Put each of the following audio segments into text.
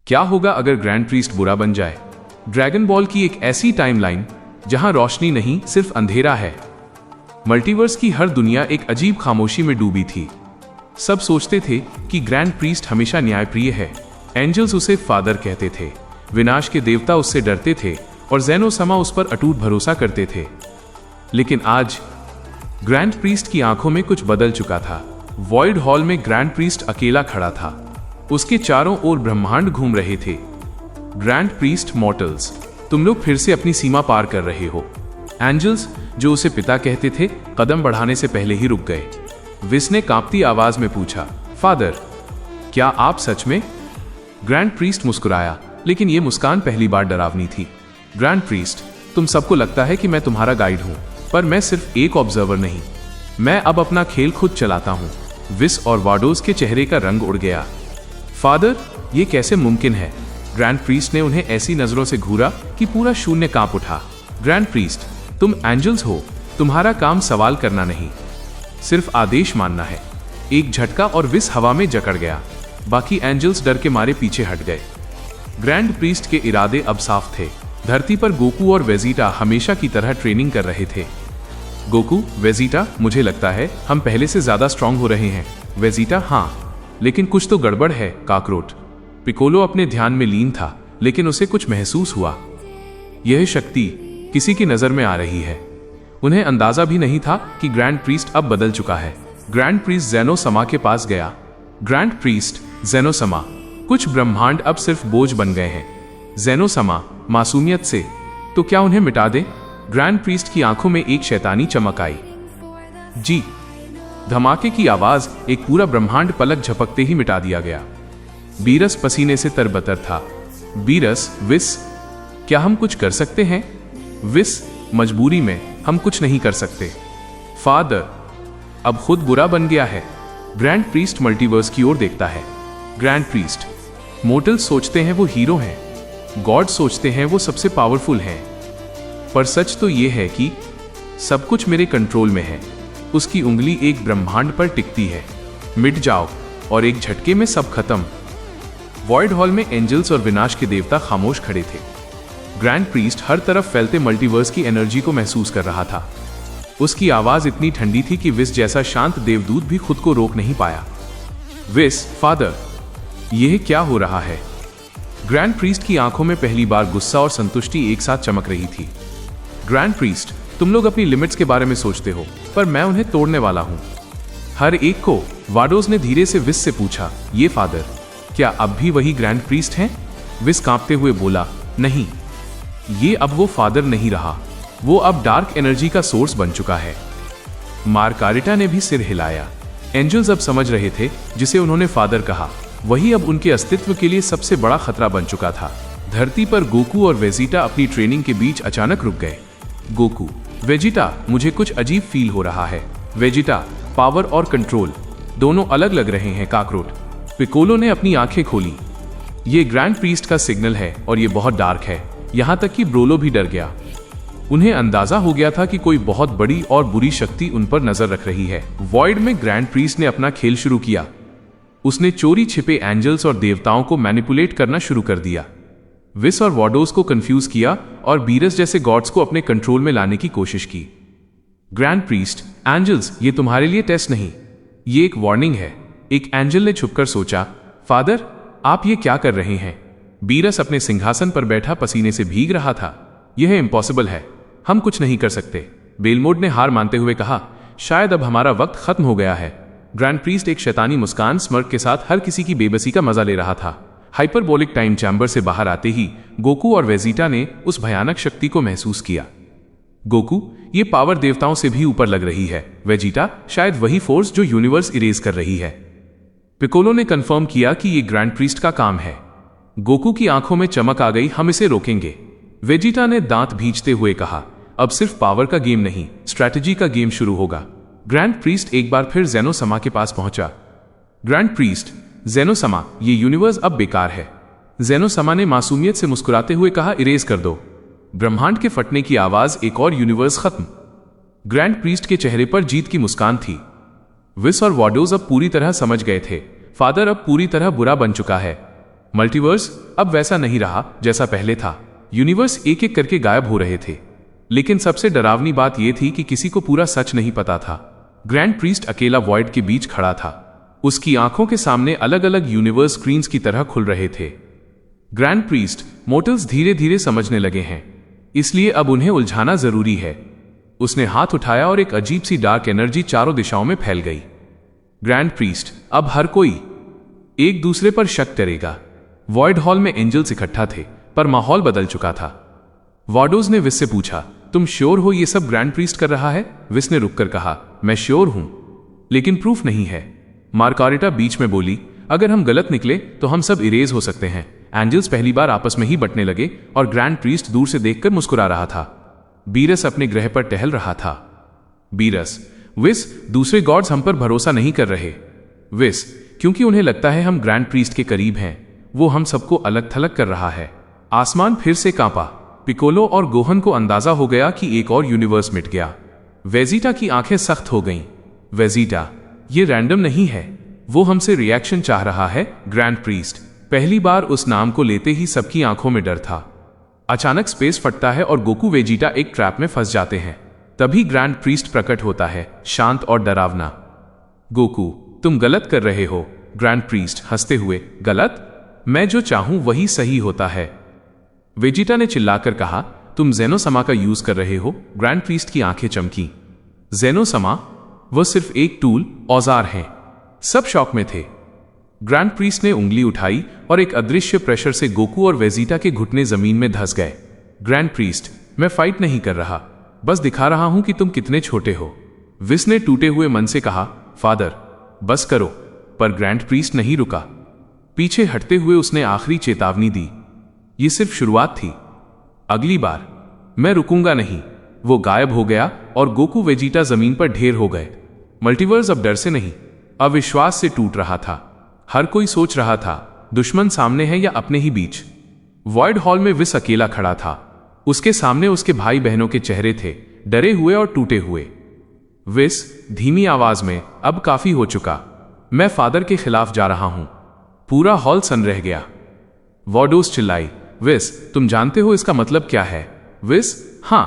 क्या होगा अगर ग्रैंड प्रीस्ट बुरा बन जाए? ड्रैगन बॉल की एक ऐसी टाइमलाइन जहां रोशनी नहीं सिर्फ अंधेरा है। मल्टीवर्स की हर दुनिया एक अजीब खामोशी में डूबी थी। सब सोचते थे कि ग्रैंड प्रीस्ट हमेशा न्यायप्रिय है। एंजल्स उसे फादर कहते थे, विनाश के देवता उससे डरते थे और ज़ेनो समा उस पर अटूट भरोसा करते थे। लेकिन आज ग्रैंड प्रीस्ट की आंखों में कुछ बदल चुका था। वॉइड हॉल में ग्रैंड प्रीस्ट अकेला खड़ा था। उसके चारों ओर ब्रह्मांड घूम रहे थे। ग्रैंड प्रीस्ट मॉर्टल्स, तुम लोग फिर से अपनी सीमा पार कर रहे हो। एंजल्स, जो उसे पिता कहते थे, कदम बढ़ाने से पहले ही रुक गए। विस ने कांपती आवाज में पूछा, फादर, क्या आप सच में? ग्रैंड प्रीस्ट मुस्कुराया, लेकिन यह मुस्कान पहली बार डरावनी थी। ग्रैंड प्रीस्ट, तुम सबको लगता है कि मैं तुम्हारा गाइड हूं, पर मैं सिर्फ एक ऑब्जर्वर नहीं। मैं अब अपना खेल खुद चलाता हूं। विस और वाडोस के चेहरे का रंग उड़ गया। फादर, ये कैसे मुमकिन है? ग्रैंड प्रीस्ट ने उन्हें ऐसी नजरों से घूरा कि पूरा शून्य कांप उठा। ग्रैंड प्रीस्ट, तुम एंजल्स हो। तुम्हारा काम सवाल करना नहीं, सिर्फ आदेश मानना है। एक झटका और विस हवा में जकड़ गया। बाकी एंजल्स डर के मारे पीछे हट गए। ग्रैंड प्रीस्ट के इरादे अब साफ थे। धरती पर गोकू और वेजिटा हमेशा की तरह ट्रेनिंग कर रहे थे। गोकू, वेजिटा, मुझे लगता है हम पहले से ज्यादा स्ट्रांग हो रहे हैं। वेजिटा, हाँ, लेकिन कुछ तो गड़बड़ है, काकरोट। पिकोलो अपने ध्यान में लीन था, लेकिन उसे कुछ महसूस हुआ। यह शक्ति किसी की नजर में आ रही है। उन्हें अंदाजा भी नहीं था कि ग्रैंड प्रीस्ट अब बदल चुका है। ग्रैंड प्रीस्ट ज़ेनो समा के पास गया। ग्रैंड प्रीस्ट, ज़ेनो समा, कुछ ब्रह्मांड अब सिर्फ बोझ बन गए हैं। ज़ेनो समा, मासूमियत से, तो क्या उन्हें मिटा दे? ग्रैंड प्रीस्ट की आंखों में एक शैतानी चमक आई। जी। धमाके की आवाज एक पूरा ब्रह्मांड पलक झपकते ही मिटा दिया गया। बीरस पसीने से तरबतर था। बीरस, विस, क्या हम कुछ कर सकते हैं? विस, मजबूरी में हम कुछ नहीं कर सकते। फादर, अब खुद बुरा बन गया है। ग्रैंड प्रीस्ट मल्टीवर्स की ओर देखता है। ग्रैंड प्रीस्ट, मोर्टल्स सोचते हैं वो हीरो हैं, गॉड सोचते हैं वो सबसे पावरफुल हैं, पर सच तो ये है कि सब कुछ मेरे कंट्रोल में है। उसकी उंगली एक ब्रह्मांड पर टिकती है। मिट जाओ, और एक झटके में सब खत्म। वॉइड हॉल में एंजल्स और विनाश के देवता खामोश खड़े थे। ग्रैंड प्रीस्ट हर तरफ फैलते मल्टीवर्स की एनर्जी को महसूस कर रहा था। उसकी आवाज इतनी ठंडी थी कि विस जैसा शांत देवदूत भी खुद को रोक नहीं पाया। विस, फादर, यह क्या हो रहा है? ग्रैंड प्रीस्ट की आंखों में पहली बार गुस्सा और संतुष्टि एक साथ चमक रही थी। ग्रैंड प्रीस्ट, तुम लोग अपनी लिमिट्स के बारे में सोचते हो, पर मैं उन्हें तोड़ने वाला हूं। हर एक को। वाडोस ने धीरे से विस से पूछा, ये फादर, क्या अब भी वही ग्रैंड प्रीस्ट हैं? विस कांपते हुए बोला, नहीं, ये अब वो फादर नहीं रहा। वो अब डार्क एनर्जी का सोर्स बन चुका है। मार्कारिटा ने भी सिर हिलाया। एंजल्स अब समझ रहे थे जिसे उन्होंने फादर कहा, वही अब उनके अस्तित्व के लिए सबसे बड़ा खतरा बन चुका था। धरती पर गोकू और वेजिटा अपनी ट्रेनिंग के बीच अचानक रुक गए। गोकू, वेजिटा, मुझे कुछ अजीब फील हो रहा है। वेजिटा, पावर और कंट्रोल दोनों अलग लग रहे हैं, काकरोट। पिकोलो ने अपनी आंखें खोली। ये ग्रैंड प्रीस्ट का सिग्नल है और ये बहुत डार्क है। यहां तक कि ब्रोलो भी डर गया। उन्हें अंदाजा हो गया था कि कोई बहुत बड़ी और बुरी शक्ति उन पर नजर रख रही है। वॉइड में ग्रैंड प्रीस्ट ने अपना खेल शुरू किया। उसने चोरी छिपे एंजल्स और देवताओं को मैनिपुलेट करना शुरू कर दिया। विस और वाडोस को कंफ्यूज किया और बीरस जैसे गॉड्स को अपने कंट्रोल में लाने की कोशिश की। ग्रैंड प्रीस्ट, एंजल्स, ये तुम्हारे लिए टेस्ट नहीं, ये एक वार्निंग है। एक एंजल ने छुपकर सोचा, फादर, आप ये क्या कर रहे हैं? बीरस अपने सिंहासन पर बैठा पसीने से भीग रहा था। यह इम्पॉसिबल है, हम कुछ नहीं कर सकते। बेलमोड ने हार मानते हुए कहा, शायद अब हमारा वक्त खत्म हो गया है। ग्रैंड प्रीस्ट एक शैतानी मुस्कान स्मर्क के साथ हर किसी की बेबसी का मजा ले रहा था। हाइपरबोलिक टाइम चैम्बर से बाहर आते ही गोकू और वेजिटा ने उस भयानक शक्ति को महसूस किया। गोकू, ये पावर देवताओं से भी ऊपर लग रही है। वेजिटा, शायद वही फोर्स जो यूनिवर्स इरेज कर रही है। पिकोलो ने कंफर्म किया कि ये ग्रैंड प्रीस्ट का काम है। गोकू की आंखों में चमक आ गई, हम इसे रोकेंगे। वेजिटा ने दांत भींचते हुए कहा, अब सिर्फ पावर का गेम नहीं, स्ट्रैटेजी का गेम शुरू होगा। ग्रैंड प्रीस्ट एक बार फिर ज़ेनो समा के पास पहुंचा। ग्रैंड प्रीस्ट, ज़ेनो समा, ये यूनिवर्स अब बेकार है। ज़ेनो समा ने मासूमियत से मुस्कुराते हुए कहा, इरेज कर दो। ब्रह्मांड के फटने की आवाज, एक और यूनिवर्स खत्म। ग्रैंड प्रीस्ट के चेहरे पर जीत की मुस्कान थी। विस और वाडोस अब पूरी तरह समझ गए थे, फादर अब पूरी तरह बुरा बन चुका है। मल्टीवर्स अब वैसा नहीं रहा जैसा पहले था। यूनिवर्स एक एक करके गायब हो रहे थे। लेकिन सबसे डरावनी बात यह थी कि किसी को पूरा सच नहीं पता था। ग्रैंड प्रीस्ट अकेला वॉइड के बीच खड़ा था। उसकी आंखों के सामने अलग अलग यूनिवर्स स्क्रीन्स की तरह खुल रहे थे। ग्रैंड प्रीस्ट, मोर्टल्स धीरे धीरे समझने लगे हैं, इसलिए अब उन्हें उलझाना जरूरी है। उसने हाथ उठाया और एक अजीब सी डार्क एनर्जी चारों दिशाओं में फैल गई। ग्रैंड प्रीस्ट, अब हर कोई एक दूसरे पर शक करेगा। वॉइड हॉल में एंजल्स इकट्ठा थे, पर माहौल बदल चुका था। वार्डोज ने विस से पूछा, तुम श्योर हो ये सब ग्रैंड प्रीस्ट कर रहा है? विस ने रुककर कहा, मैं श्योर हूं, लेकिन प्रूफ नहीं है। मार्गारेटा बीच में बोली, अगर हम गलत निकले तो हम सब इरेज हो सकते हैं। एंजल्स पहली बार आपस में ही बंटने लगे और ग्रैंड प्रीस्ट दूर से देखकर मुस्कुरा रहा था। बीरस अपने ग्रह पर टहल रहा था। बीरस, विस, दूसरे गॉड्स हम पर भरोसा नहीं कर रहे। विस, क्योंकि उन्हें लगता है हम ग्रैंड प्रीस्ट के करीब हैं। वो हम सबको अलग थलग कर रहा है। आसमान फिर से कांपा। पिकोलो और गोहन को अंदाजा हो गया कि एक और यूनिवर्स मिट गया। वेजिटा की आंखें सख्त हो गईं। वेजिटा, ये रैंडम नहीं है, वो हमसे रिएक्शन चाह रहा है। ग्रैंड प्रीस्ट, पहली बार उस नाम को लेते ही सबकी आंखों में डर था। अचानक स्पेस फटता है और गोकू वेजिटा एक ट्रैप में फंस जाते हैं। तभी ग्रैंड प्रीस्ट प्रकट होता है, शांत और डरावना। गोकू, तुम गलत कर रहे हो। ग्रैंड प्रीस्ट हंसते हुए, गलत? मैं जो चाहूं वही सही होता है। वेजिटा ने चिल्लाकर कहा, तुम जेनोसमा का यूज कर रहे हो। ग्रैंड प्रीस्ट की आंखें चमकी। जेनोसमा? वह सिर्फ एक टूल, औजार है। सब शॉक में थे। ग्रैंड प्रीस्ट ने उंगली उठाई और एक अदृश्य प्रेशर से गोकू और वेजिटा के घुटने जमीन में धंस गए। ग्रैंड प्रीस्ट, मैं फाइट नहीं कर रहा, बस दिखा रहा हूं कि तुम कितने छोटे हो। विस ने टूटे हुए मन से कहा, फादर बस करो। पर ग्रैंड प्रीस्ट नहीं रुका। पीछे हटते हुए उसने आखिरी चेतावनी दी, यह सिर्फ शुरुआत थी, अगली बार मैं रुकूंगा नहीं। वो गायब हो गया और गोकू वेजिटा जमीन पर ढेर हो गए। मल्टीवर्स अब डर से नहीं, अविश्वास से टूट रहा था। हर कोई सोच रहा था, दुश्मन सामने है या अपने ही बीच। वॉइड हॉल में विस अकेला खड़ा था। उसके सामने उसके भाई बहनों के चेहरे थे, डरे हुए और टूटे हुए। विस, धीमी आवाज में, अब काफी हो चुका, मैं फादर के खिलाफ जा रहा हूं। पूरा हॉल सन रह गया। वार्डोस चिल्लाई, विस, तुम जानते हो इसका मतलब क्या है? विस, हां,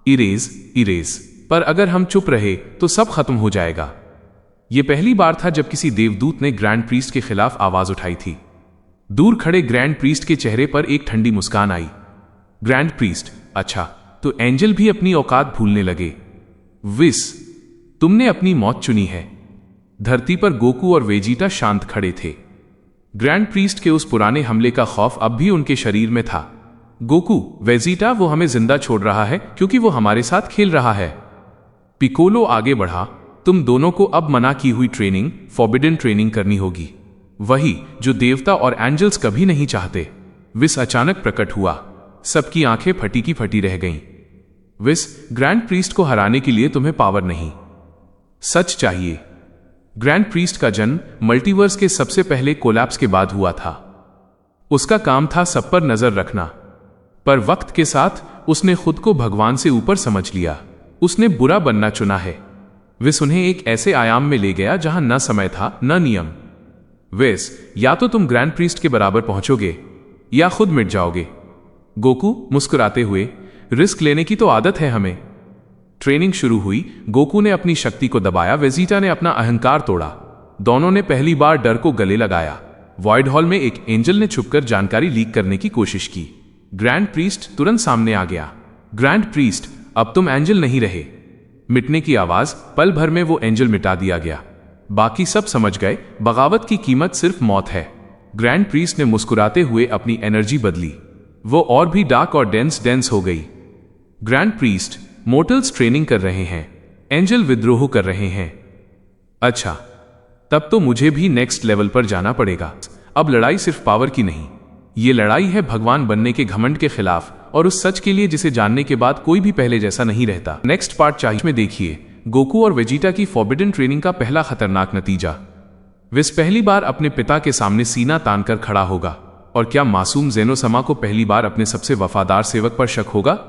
इरेज, इरेज। पर अगर हम चुप रहे तो सब खत्म हो जाएगा। यह पहली बार था जब किसी देवदूत ने ग्रैंड प्रीस्ट के खिलाफ आवाज उठाई थी। दूर खड़े ग्रैंड प्रीस्ट के चेहरे पर एक ठंडी मुस्कान आई। ग्रैंड प्रीस्ट, अच्छा, तो एंजल भी अपनी औकात भूलने लगे। विस, तुमने अपनी मौत चुनी है। धरती पर गोकू और वेजिटा शांत खड़े थे। ग्रैंड प्रीस्ट के उस पुराने हमले का खौफ अब भी उनके शरीर में था। गोकू, वेजिटा, वो हमें जिंदा छोड़ रहा है क्योंकि वो हमारे साथ खेल रहा है। पिकोलो आगे बढ़ा, तुम दोनों को अब मना की हुई ट्रेनिंग, फॉरबिडन ट्रेनिंग करनी होगी, वही जो देवता और एंजल्स कभी नहीं चाहते। विस अचानक प्रकट हुआ। सबकी आंखें फटी की फटी रह गईं। विस, ग्रैंड प्रीस्ट को हराने के लिए तुम्हें पावर नहीं, सच चाहिए। ग्रैंड प्रीस्ट का जन्म मल्टीवर्स के सबसे पहले कोलैप्स के बाद हुआ था। उसका काम था सब पर नजर रखना, पर वक्त के साथ उसने खुद को भगवान से ऊपर समझ लिया। उसने बुरा बनना चुना है। विस उन्हें एक ऐसे आयाम में ले गया जहां न समय था न नियम। विस, या तो तुम ग्रैंड प्रीस्ट के बराबर पहुंचोगे या खुद मिट जाओगे। गोकू मुस्कुराते हुए, रिस्क लेने की तो आदत है हमें। ट्रेनिंग शुरू हुई। गोकू ने अपनी शक्ति को दबाया, वेजिटा ने अपना अहंकार तोड़ा। दोनों ने पहली बार डर को गले लगाया। वॉइड हॉल में एक एंजल ने छुपकर जानकारी लीक करने की कोशिश की। ग्रैंड प्रीस्ट तुरंत सामने आ गया। ग्रैंड प्रीस्ट, अब तुम एंजल नहीं रहे। मिटने की आवाज, पल भर में वो एंजल मिटा दिया गया। बाकी सब समझ गए, बगावत की कीमत सिर्फ मौत है। ग्रैंड प्रीस्ट ने मुस्कुराते हुए अपनी एनर्जी बदली। वो और भी डार्क और डेंस हो गई। ग्रैंड प्रीस्ट, मोर्टल्स ट्रेनिंग कर रहे हैं, एंजल विद्रोह कर रहे हैं। अच्छा, तब तो मुझे भी नेक्स्ट लेवल पर जाना पड़ेगा। अब लड़ाई सिर्फ पावर की नहीं, ये लड़ाई है भगवान बनने के घमंड के खिलाफ और उस सच के लिए जिसे जानने के बाद कोई भी पहले जैसा नहीं रहता। नेक्स्ट पार्ट चाहिए में देखिए गोकू और वेजिटा की फॉरबिडन ट्रेनिंग का पहला खतरनाक नतीजा। विस पहली बार अपने पिता के सामने सीना तानकर खड़ा होगा, और क्या मासूम जेनोसमा को पहली बार अपने सबसे वफादार सेवक पर शक होगा?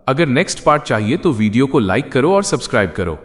अगर नेक्स्ट पार्ट चाहिए तो वीडियो को लाइक करो और सब्सक्राइब करो।